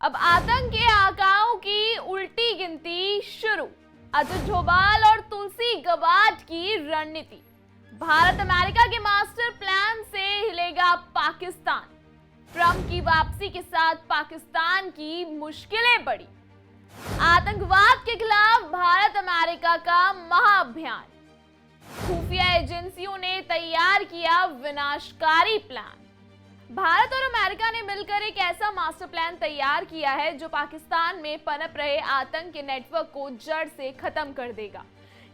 अब आतंक के आकाओं की उल्टी गिनती शुरू। अजित डोभाल और तुलसी गबार्ड की रणनीति। भारत अमेरिका के मास्टर प्लान से हिलेगा पाकिस्तान। ट्रंप की वापसी के साथ पाकिस्तान की मुश्किलें बढ़ी। आतंकवाद के खिलाफ भारत अमेरिका का महाअभियान। खुफिया एजेंसियों ने तैयार किया विनाशकारी प्लान। भारत और अमेरिका ने मिलकर एक ऐसा मास्टर प्लान तैयार किया है जो पाकिस्तान में पनप रहे आतंक के नेटवर्क को जड़ से खत्म कर देगा।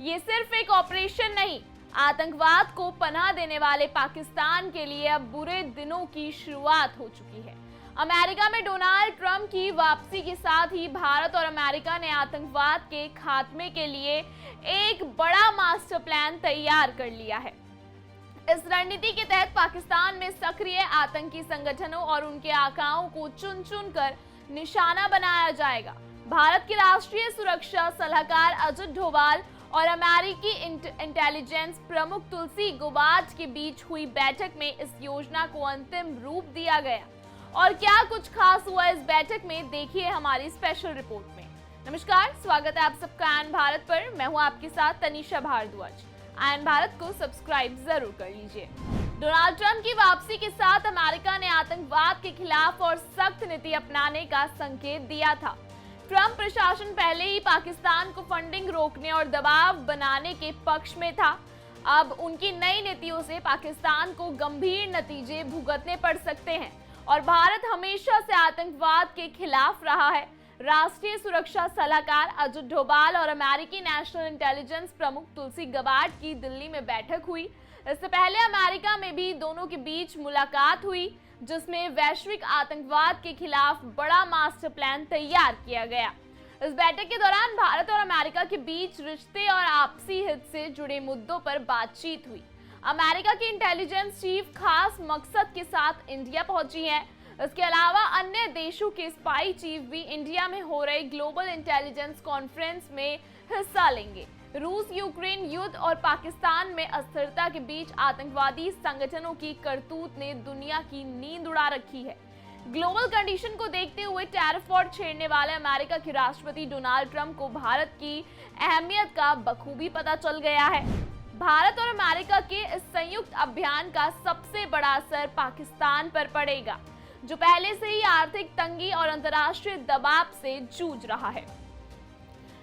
ये सिर्फ एक ऑपरेशन नहीं, आतंकवाद को पनाह देने वाले पाकिस्तान के लिए अब बुरे दिनों की शुरुआत हो चुकी है। अमेरिका में डोनाल्ड ट्रंप की वापसी के साथ ही भारत और अमेरिका ने आतंकवाद के खात्मे के लिए एक बड़ा मास्टर प्लान तैयार कर लिया है। इस रणनीति के तहत पाकिस्तान में सक्रिय आतंकी संगठनों और उनके आकाओं को चुन चुन कर निशाना बनाया जाएगा। भारत के राष्ट्रीय सुरक्षा सलाहकार अजित डोभाल और अमेरिकी इंटेलिजेंस प्रमुख तुलसी गबार्ड के बीच हुई बैठक में इस योजना को अंतिम रूप दिया गया। और क्या कुछ खास हुआ इस बैठक में, देखिए हमारी स्पेशल रिपोर्ट में। नमस्कार, स्वागत है आप सबका आयन भारत पर। मैं हूं आपके साथ तनिषा भारद्वाज। आयन भारत को सब्सक्राइब जरूर कर लीजिए। डोनाल्ड ट्रंप की वापसी के साथ अमेरिका ने आतंकवाद के खिलाफ और सख्त नीति अपनाने का संकेत दिया था। ट्रंप प्रशासन पहले ही पाकिस्तान को फंडिंग रोकने और दबाव बनाने के पक्ष में था। अब उनकी नई नीतियों से पाकिस्तान को गंभीर नतीजे भुगतने पड़ सकते हैं और भारत हमेशा से आतंकवाद के खिलाफ रहा है। राष्ट्रीय सुरक्षा सलाहकार अजित डोभाल और अमेरिकी नेशनल इंटेलिजेंस प्रमुख तुलसी गबार्ड की दिल्ली में बैठक हुई। इससे पहले अमेरिका में भी दोनों के बीच मुलाकात हुई, जिसमें वैश्विक आतंकवाद के खिलाफ बड़ा मास्टर प्लान तैयार किया गया। इस बैठक के दौरान भारत और अमेरिका के बीच रिश्ते और आपसी हित से जुड़े मुद्दों पर बातचीत हुई। अमेरिका की इंटेलिजेंस चीफ खास मकसद के साथ इंडिया पहुंची है। इसके अलावा अन्य देशों के स्पाई चीफ भी इंडिया में हो रहे ग्लोबल इंटेलिजेंस कॉन्फ्रेंस में हिस्सा लेंगे। रूस यूक्रेन युद्ध और पाकिस्तान में अस्थिरता के बीच आतंकवादी संगठनों की करतूत ने दुनिया की नींद उड़ा रखी है। ग्लोबल कंडीशन को देखते हुए टैरिफ वॉर छेड़ने वाले अमेरिका के राष्ट्रपति डोनाल्ड ट्रंप को भारत की अहमियत का बखूबी पता चल गया है। भारत और अमेरिका के इस संयुक्त अभियान का सबसे बड़ा असर पाकिस्तान पर पड़ेगा, जो पहले से ही आर्थिक तंगी और अंतर्राष्ट्रीय दबाव से जूझ रहा है।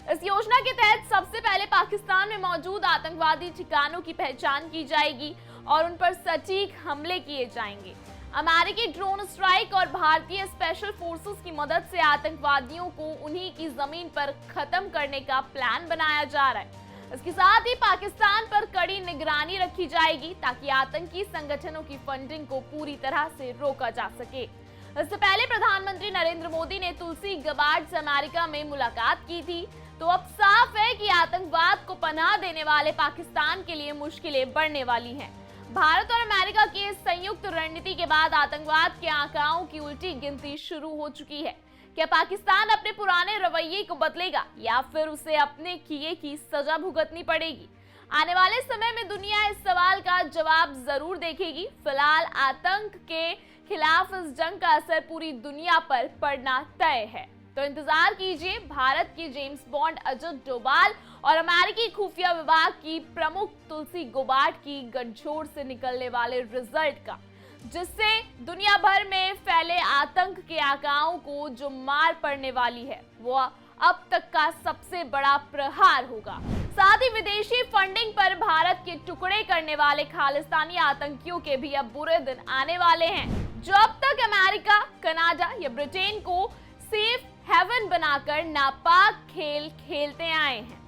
इस योजना के तहत सबसे पहले पाकिस्तान में मौजूद आतंकवादी ठिकानों की पहचान की जाएगी और उन पर सटीक हमले किए जाएंगे। अमेरिकी ड्रोन स्ट्राइक और भारतीय स्पेशल फोर्सेस की मदद से आतंकवादियों को उन्हीं की जमीन पर खत्म करने का प्लान बनाया जा रहा है। इसके साथ ही पाकिस्तान पर कड़ी निगरानी रखी जाएगी ताकि आतंकी संगठनों की फंडिंग को पूरी तरह से रोका जा सके। इससे पहले प्रधानमंत्री नरेंद्र मोदी ने तुलसी गबार्ड से अमेरिका में मुलाकात की थी, तो अब साफ है कि आतंकवाद को पनाह देने वाले पाकिस्तान के लिए मुश्किलें बढ़ने वाली हैं। भारत और अमेरिका की इस संयुक्त रणनीति के बाद आतंकवाद के आंकड़ों की उल्टी गिनती शुरू हो चुकी है। क्या पाकिस्तान अपने पुराने रवैये को बदलेगा या फिर उसे अपने किए की सजा भुगतनी पड़ेगी? आने वाले समय में दुनिया इस सवाल का जवाब जरूर देखेगी। फिलहाल आतंक के खिलाफ इस जंग का असर पूरी दुनिया पर पड़ना तय है। तो इंतजार कीजिए भारत के जेम्स बॉन्ड अजित डोभाल और अमेरिकी खुफिया विभाग की प्रमुख तुलसी गबार्ड की गठजोड़ से निकलने वाले रिजल्ट का, जिससे दुनिया भर में फैले आतंक के आकाओं को जो मार पड़ने वाली है वो अब तक का सबसे बड़ा प्रहार होगा। साथ ही विदेशी फंडिंग पर भारत के टुकड़े करने वाले खालिस्तानी आतंकियों के भी अब बुरे दिन आने वाले हैं, जो अब तक अमेरिका, कनाडा या ब्रिटेन को सेफ हेवन बनाकर नापाक खेल खेलते आए हैं।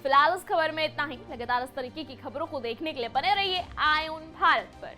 फिलहाल इस खबर में इतना ही। लगातार इस तरीके की खबरों को देखने के लिए बने रहिए आयन भारत पर।